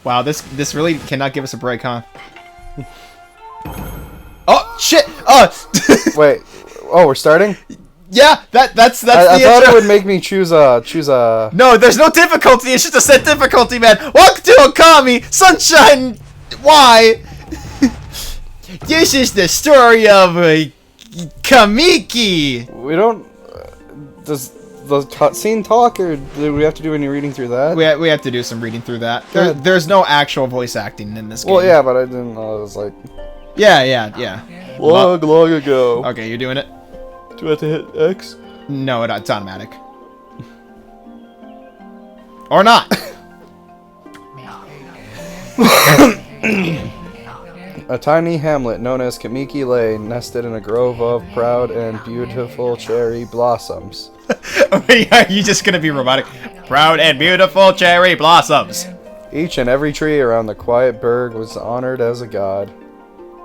Wow, this really cannot give us a break, huh? Oh shit! Wait. Oh, we're starting? Yeah, that's the I thought intro. it would make me choose a. No, there's no difficulty. It's just a set difficulty, man. Welcome to Okami, Sunshine. Why? This is the story of Kamiki. We don't. Does the cutscene talk, or do we have to do any reading through that? We have to do some reading through that. There's no actual voice acting in this game. Well, yeah, but I didn't know. It was like. Yeah. Long ago. Okay, you're doing it. Do I have to hit X? No, it's automatic. Or not. A tiny hamlet known as Kamiki Lane, nested in a grove of proud and beautiful cherry blossoms. Are you just gonna be robotic? Proud and beautiful cherry blossoms. Each and every tree around the quiet burg was honored as a god.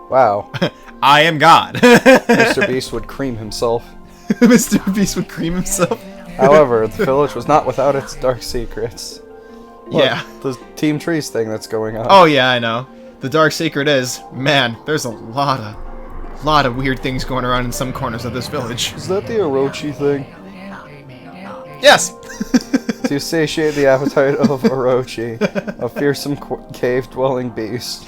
Wow. I am God. Mr. Beast would cream himself. Mr. Beast would cream himself. However, the village was not without its dark secrets. Look, Yeah. the Team Trees thing that's going on. Oh yeah, I know. The dark secret is, man, there's a lot of weird things going around in some corners of this village. Is that the Orochi thing? Yes. To satiate the appetite of Orochi, a fearsome cave-dwelling beast.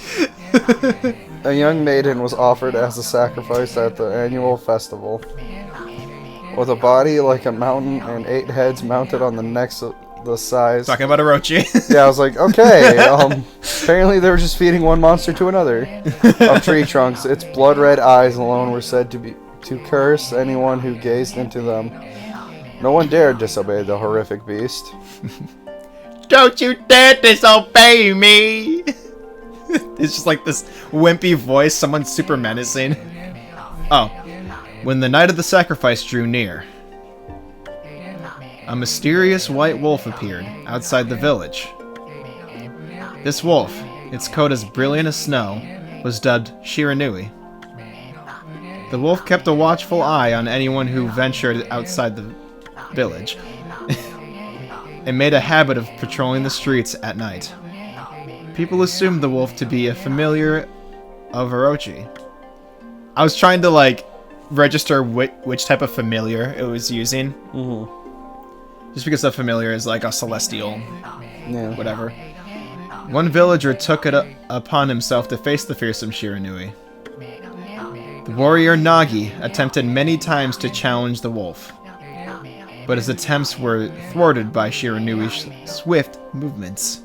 A young maiden was offered as a sacrifice at the annual festival. With a body like a mountain and 8 heads mounted on the necks of the size. Talking about Orochi. Yeah, I was like, okay. Apparently they were just feeding one monster to another. Of tree trunks, its blood-red eyes alone were said to curse anyone who gazed into them. No one dared disobey the horrific beast. Don't you dare disobey me! It's just like this wimpy voice, someone super menacing. Oh. When the night of the sacrifice drew near, a mysterious white wolf appeared outside the village. This wolf, its coat as brilliant as snow, was dubbed Shiranui. The wolf kept a watchful eye on anyone who ventured outside the village, and made a habit of patrolling the streets at night. People assumed the wolf to be a familiar of Orochi. I was trying to, like, register which type of familiar it was using. Mm-hmm. Just because the familiar is like a celestial, Yeah. whatever. One villager took it upon himself to face the fearsome Shiranui. The warrior Nagi attempted many times to challenge the wolf, but his attempts were thwarted by Shiranui's swift movements.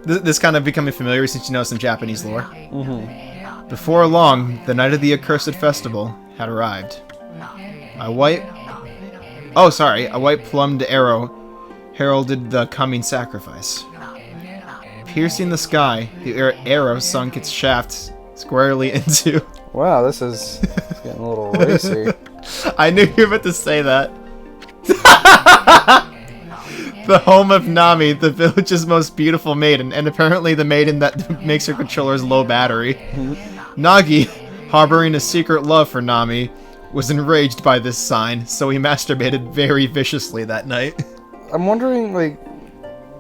This kind of becoming familiar since you know some Japanese lore. Mm-hmm. Before long, the night of the accursed festival had arrived. A white plumed arrow heralded the coming sacrifice. Piercing the sky, the arrow sunk its shaft squarely into... Wow, this is getting a little racy. I knew you were about to say that. The home of Nami, the village's most beautiful maiden, and apparently the maiden that makes her controller's low battery. Nagi, harboring a secret love for Nami, was enraged by this sign, so he masturbated very viciously that night. I'm wondering, like,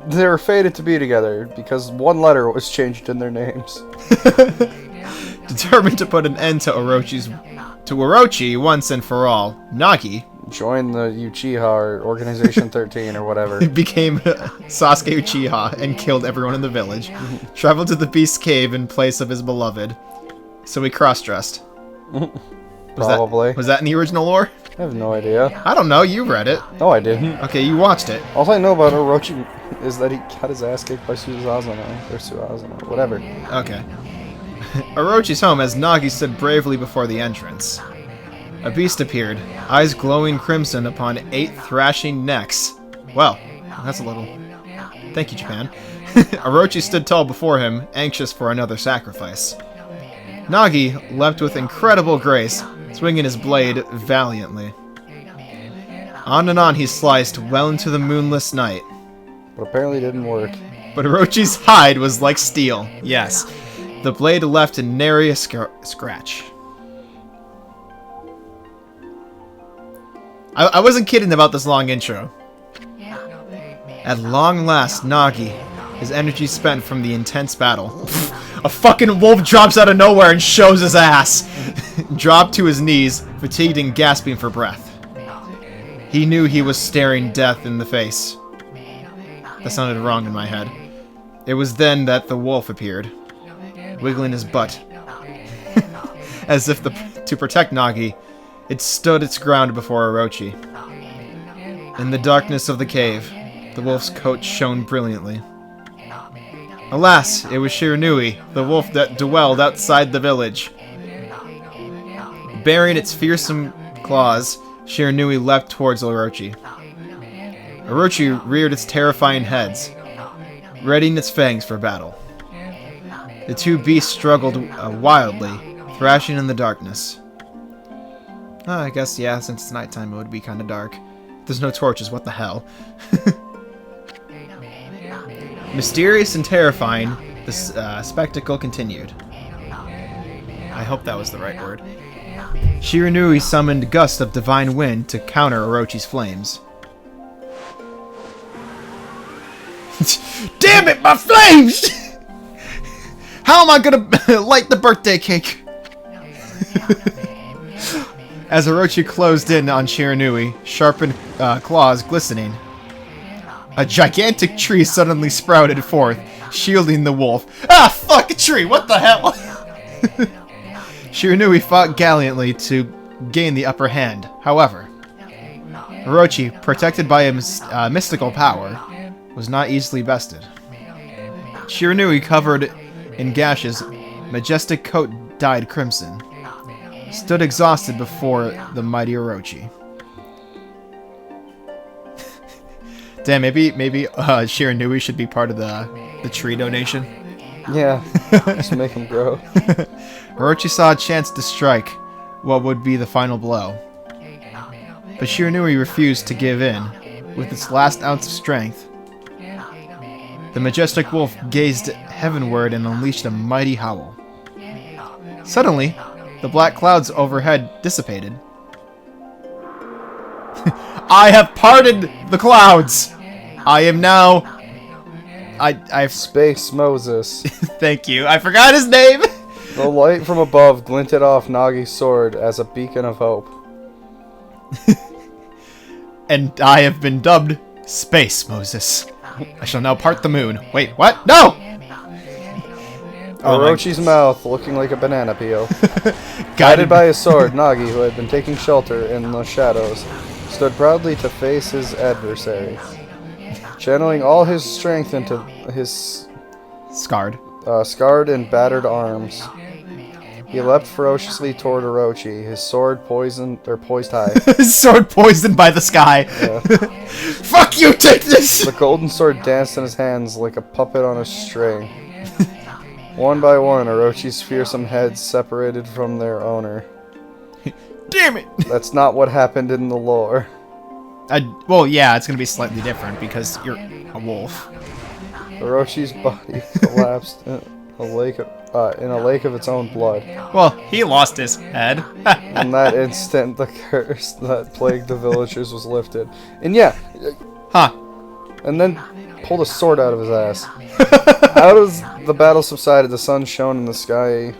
they were fated to be together because one letter was changed in their names. Determined to put an end to Orochi once and for all, Nagi Join the Uchiha or Organization 13 or whatever. became Sasuke Uchiha and killed everyone in the village. Traveled to the Beast Cave in place of his beloved. So he cross-dressed. Probably. Was that in the original lore? I have no idea. I don't know, you read it. No, I didn't. Okay, you watched it. All I know about Orochi is that he got his ass kicked by Susanoo, or Susanoo, whatever. Okay. Orochi's home as Nagi stood bravely before the entrance. A beast appeared, eyes glowing crimson upon 8 thrashing necks. Well, that's a little... Thank you, Japan. Orochi stood tall before him, anxious for another sacrifice. Nagi leapt with incredible grace, swinging his blade valiantly. On and on he sliced well into the moonless night. But apparently it didn't work. But Orochi's hide was like steel. Yes. The blade left nary a scratch. I wasn't kidding about this long intro. At long last, Nagi, his energy spent from the intense battle. A fucking wolf drops out of nowhere and shows his ass. Dropped to his knees, fatigued and gasping for breath. He knew he was staring death in the face. That sounded wrong in my head. It was then that the wolf appeared, wiggling his butt. As if to protect Nagi, it stood its ground before Orochi. In the darkness of the cave, the wolf's coat shone brilliantly. Alas, it was Shiranui, the wolf that dwelled outside the village. Bearing its fearsome claws, Shiranui leapt towards Orochi. Orochi reared its terrifying heads, readying its fangs for battle. The two beasts struggled wildly, thrashing in the darkness. I guess, yeah, since it's nighttime it would be kind of dark. There's no torches, what the hell. Mysterious and terrifying, this spectacle continued. I hope that was the right word. Shiranui summoned gusts of divine wind to counter Orochi's flames. Damn it, my flames! How am I gonna light the birthday cake? As Orochi closed in on Shiranui, sharpened claws glistening, a gigantic tree suddenly sprouted forth, shielding the wolf. Ah, fuck a tree! What the hell? Shiranui fought gallantly to gain the upper hand. However, Orochi, protected by a mystical power, was not easily bested. Shiranui, covered in gashes, majestic coat dyed crimson, stood exhausted before the mighty Orochi. Damn, maybe Shiranui should be part of the tree donation. Yeah, just make him grow. Orochi saw a chance to strike what would be the final blow. But Shiranui refused to give in. With its last ounce of strength, the majestic wolf gazed heavenward and unleashed a mighty howl. Suddenly, the black clouds overhead dissipated. I have parted the clouds! I am now... I've... Space Moses. Thank you. I forgot his name! The light from above glinted off Nagi's sword as a beacon of hope. And I have been dubbed Space Moses. I shall now part the moon. Wait, what? No! Orochi's mouth looking like a banana peel. Guided by his sword, Nagi, who had been taking shelter in the shadows, stood proudly to face his adversary. Channeling all his strength into his scarred and battered arms, he leapt ferociously toward Orochi, his sword poised high. His sword poisoned by the sky. Yeah. Fuck you, take this! The golden sword danced in his hands like a puppet on a string. One by one, Orochi's fearsome heads separated from their owner. Damn it! That's not what happened in the lore. Well, yeah, it's gonna be slightly different because you're a wolf. Orochi's body collapsed in a lake of its own blood. Well, he lost his head. In that instant, the curse that plagued the villagers was lifted. And yeah, and then pulled a sword out of his ass. As the battle subsided, the sun shone in the sky.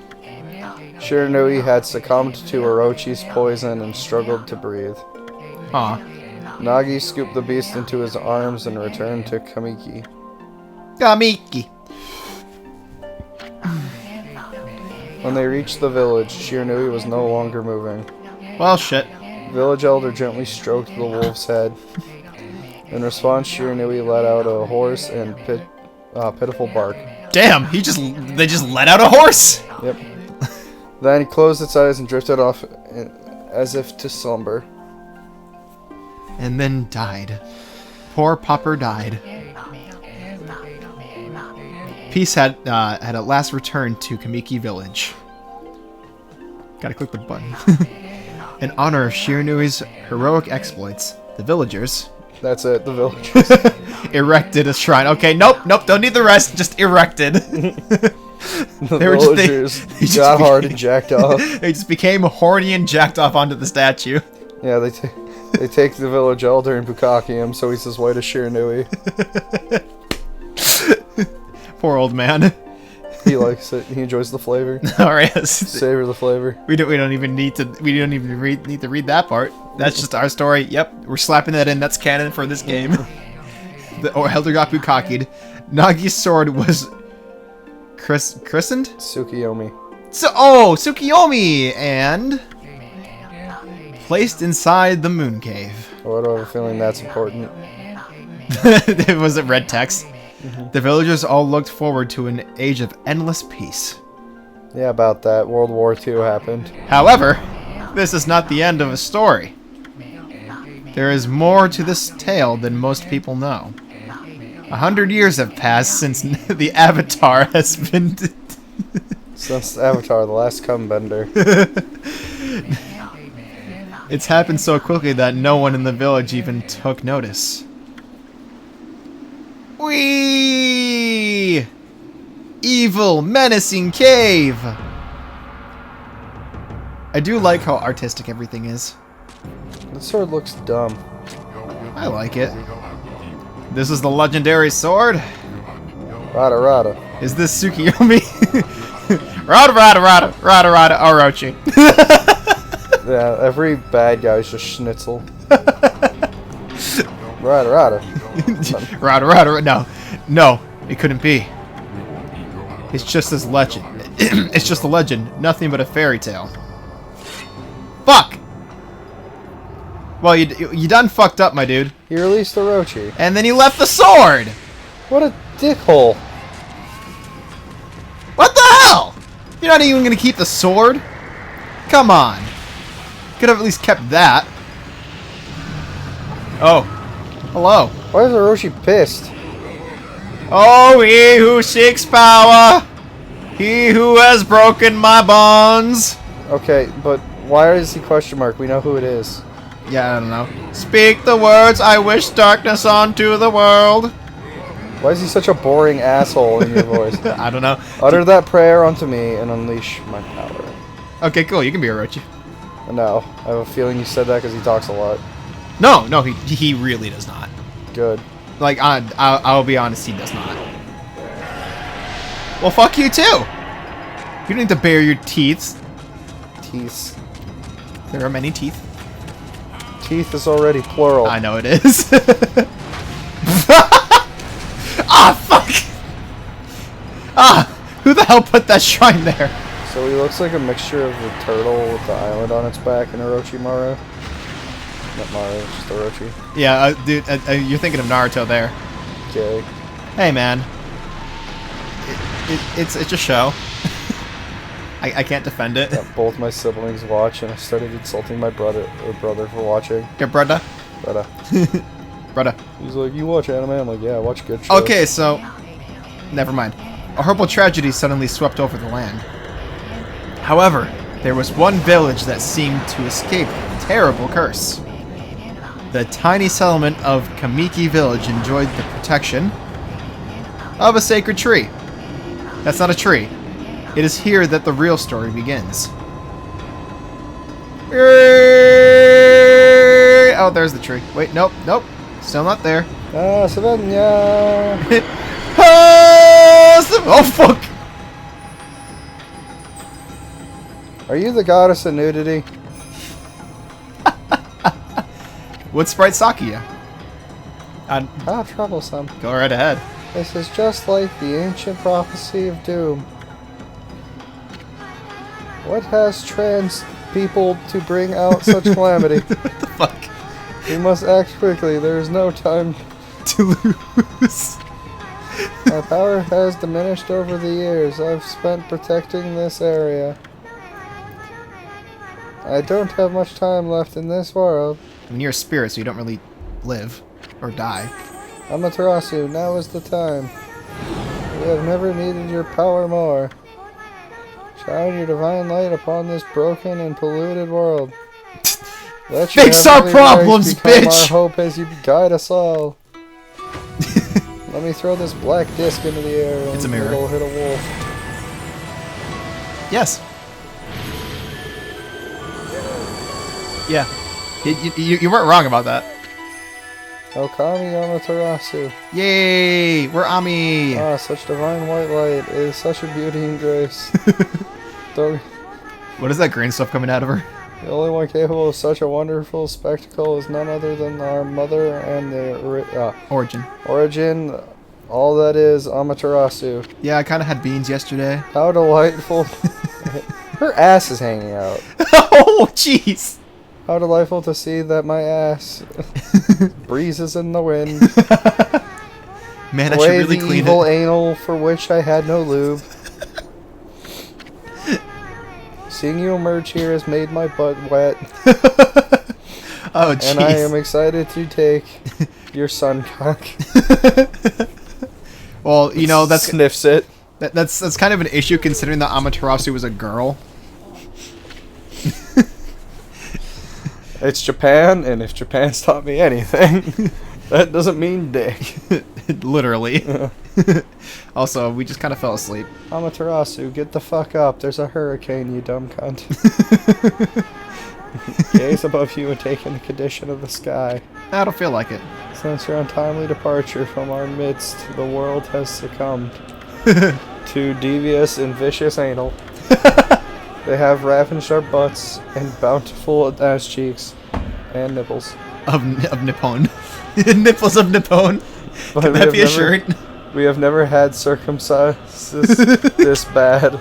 Shiranui had succumbed to Orochi's poison and struggled to breathe. Nagi scooped the beast into his arms and returned to Kamiki. When they reached the village, Shiranui was no longer moving. Well, shit. Village elder gently stroked the wolf's head. In response, Shiranui let out a hoarse and pitiful bark. Damn, they just let out a horse! Yep. Then he closed its eyes and drifted off as if to slumber. And then died. Poor Popper died. Peace had at last returned to Kamiki Village. Gotta click the button. In honor of Shiranui's heroic exploits, the villagers... That's it, the villagers. erected a shrine. Okay, nope, don't need the rest, just erected. The villagers got hard and jacked off. They just became horny and jacked off onto the statue. Yeah, They take the village elder and bukkake him, so he's as white as Shiranui. Poor old man. He likes it. He enjoys the flavor. All right. Savor the flavor. We don't even need to read that part. That's just our story. Yep, we're slapping that in. That's canon for this game. The elder got bukkake'd. Nagi's sword was christened? Tsukiyomi. Tsukiyomi! And placed inside the moon cave. Oh, I don't have a feeling that's important. It was a red text. The villagers all looked forward to an age of endless peace. Yeah, about that. World War II happened. However, this is not the end of a story. There is more to this tale than most people know. 100 years have passed since the Avatar has been... Since Avatar, the last cumbender. It's happened so quickly that no one in the village even took notice. Whee! Evil, menacing cave! I do like how artistic everything is. The sword looks dumb. I like it. This is the legendary sword? Rada rada. Is this Tsukiyomi? Rada rada rada rada rada Orochi. Yeah, every bad guy's just Schnitzel. Rada rada. Rada rada. No, it couldn't be. It's just this legend. It's just a legend, nothing but a fairy tale. Fuck! Well, you done fucked up, my dude. He released Orochi. And then he left the sword! What a dickhole. What the hell? You're not even gonna keep the sword? Come on. Could have at least kept that. Oh. Hello. Why is Orochi pissed? Oh, he who seeks power. He who has broken my bonds. Okay, but why is he question mark? We know who it is. Yeah, I don't know. Speak the words, I wish darkness onto the world. Why is he such a boring asshole in your voice? I don't know. Utter that prayer unto me and unleash my power. Okay, cool. You can be Orochi. No, I have a feeling you said that because he talks a lot. No, he really does not. Good. Like, I'll be honest, he does not. Well, fuck you too. You don't need to bare your teeth. Teeth. There are many teeth. Teeth is already plural. I know it is. Ah, fuck! Ah, who the hell put that shrine there? So he looks like a mixture of the turtle with the island on its back and Orochimaru. Not Maru, just Orochi. Yeah, dude, you're thinking of Naruto there. Okay. Hey, man. It's a show. I can't defend it. Yeah, both my siblings watch, and I started insulting my brother for watching. Your brother? Brother. Brother. He's like, you watch anime? I'm like, yeah, I watch good shows. Okay, so... Never mind. A horrible tragedy suddenly swept over the land. However, there was one village that seemed to escape the terrible curse. The tiny settlement of Kamiki Village enjoyed the protection of a sacred tree. That's not a tree. It is here that the real story begins. Oh, there's the tree. Wait, nope. Still not there. Ah, Savannah! Oh, fuck! Are you the goddess of nudity? What sprite Sakuya? How troublesome. Go right ahead. This is just like the ancient prophecy of doom. What has trans people to bring out such calamity? What the fuck? We must act quickly. There is no time To lose. My power has diminished over the years I've spent protecting this area. I don't have much time left in this world. I mean, you're a spirit, so you don't really live or die. Amaterasu, now is the time. We have never needed your power more. Shine your divine light upon this broken and polluted world. Let your Fix our heavenly problems, rays become bitch! our hope as you guide us all. Let me throw this black disc into the air and It's a mirror. it'll hit a wolf. Yes. Yeah. You weren't wrong about that. Okami Amaterasu. Yay! We're Ami! Ah, such divine white light. It is such a beauty and grace. Don't, What is that green stuff coming out of her? the only one capable of such a wonderful spectacle is none other than our mother and the Origin. all that is Amaterasu. Yeah, I kind of had beans yesterday. How delightful. Her ass is hanging out. Oh, jeez! How delightful to see that my ass breezes in the wind. Man, I should Away really the clean evil it. anal for which I had no lube. Seeing you emerge here has made my butt wet. Oh, jeez. And I am excited to take your sun cock. Well, you know, that's Sniffs it. that's kind of an issue considering that Amaterasu was a girl. It's Japan, and if Japan's taught me anything, that doesn't mean dick. Literally. Also, we just kind of fell asleep. Amaterasu, get the fuck up. There's a hurricane, you dumb cunt. Gaze above you and take in the condition of the sky. I don't feel like it. Since your untimely departure from our midst, the world has succumbed to devious and vicious anal. They have ravaged our butts and bountiful ass cheeks and nipples. Of Nippon. Nipples of Nippon. But Can that be a shirt? We have never had circumcises this bad.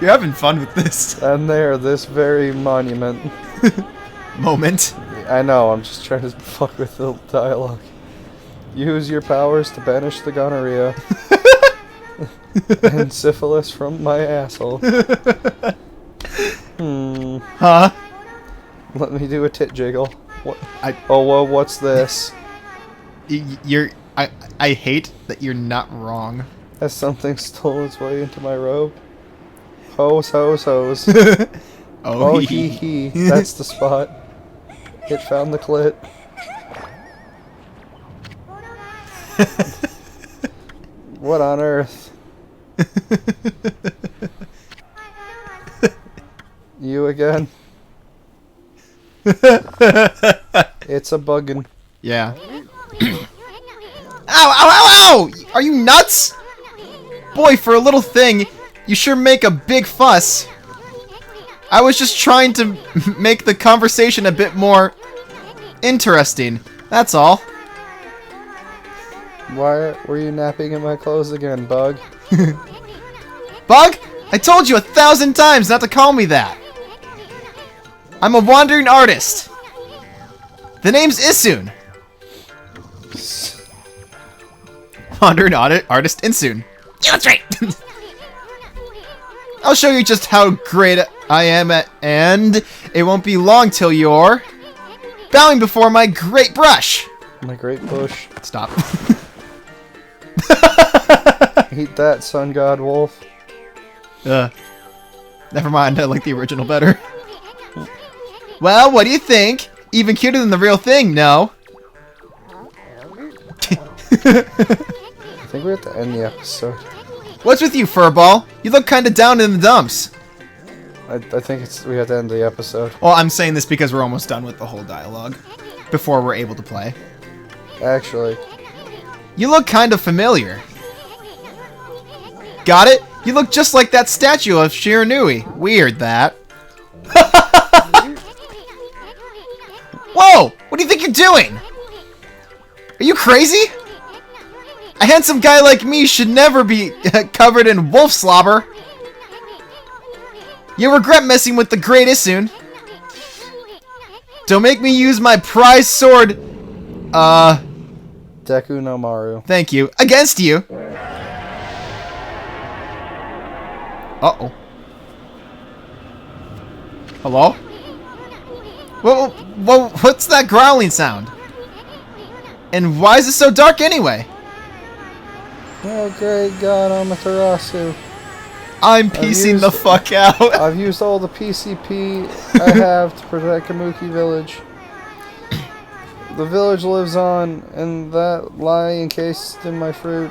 You're having fun with this And they are this very monument. moment. I know, I'm just trying to fuck with the dialogue. Use your powers to banish the gonorrhea and syphilis from my asshole. Huh? Let me do a tit jiggle. What? I- Oh, well, what's this? I hate that you're not wrong. Has something stolen its way into my robe? Hose, hose, hose. Oh, hee hee. That's the spot. It found the clit. What on earth? You again? It's a buggin'. Yeah. Ow, ow, ow, ow! Are you nuts? Boy, for a little thing, you sure make a big fuss. I was just trying to make the conversation a bit more interesting. That's all. Why were you napping in my clothes again, Bug? Bug? I told you 1,000 times not to call me that. I'm a wandering artist. The name's Isun. Wandering artist Insun. Yeah, that's right. I'll show you just how great I am and it won't be long till you're bowing before my great brush. My great bush. Stop. Eat that, sun god wolf. Never mind, I like the original better. Well, what do you think? Even cuter than the real thing, no? I think we have to end the episode. What's with you, Furball? You look kinda down in the dumps. I think we have to end the episode. Well, I'm saying this because we're almost done with the whole dialogue. Before we're able to play. Actually, You look kind of familiar. Got it? You look just like that statue of Shiranui. Weird, that. Whoa! What do you think you're doing? Are you crazy? A handsome guy like me should never be covered in wolf slobber. You regret messing with the great Isun. Don't make me use my prize sword. Deku no Maru. Thank you. Against you. Uh-oh. Hello? Whoa, what's that growling sound? And why is it so dark anyway? Oh, great God, Amaterasu. I'm piecing the fuck out. I've used all the PCP I have to protect Kamuki Village. The village lives on, and that lie encased in my fruit.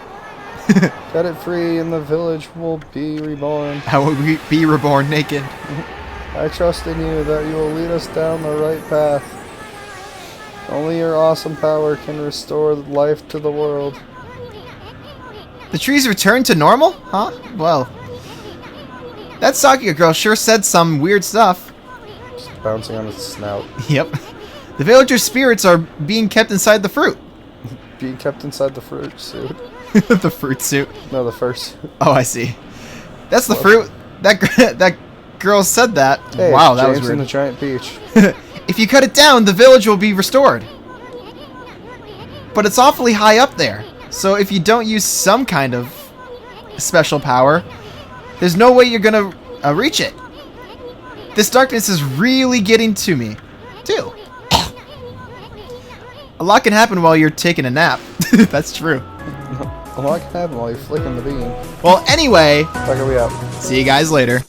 Cut it free, and the village will be reborn. How will we be reborn naked? I trust in you that you will lead us down the right path. Only your awesome power can restore life to the world. The trees returned to normal? Huh? Well, that Sakura girl sure said some weird stuff. Just bouncing on its snout. Yep. The villagers' spirits are being kept inside the fruit. Being kept inside the fruit suit. The fruit suit. No, the first. Oh, I see. That's the fruit. That girl said that. Hey, wow, it's that was James weird. and the giant peach. If you cut it down, the village will be restored. But it's awfully high up there. So if you don't use some kind of special power, there's no way you're gonna reach it. This darkness is really getting to me, too. A lot can happen while you're taking a nap. That's true. A lot can happen while you're flicking the bean. Well, anyway, Back we out. see you guys later.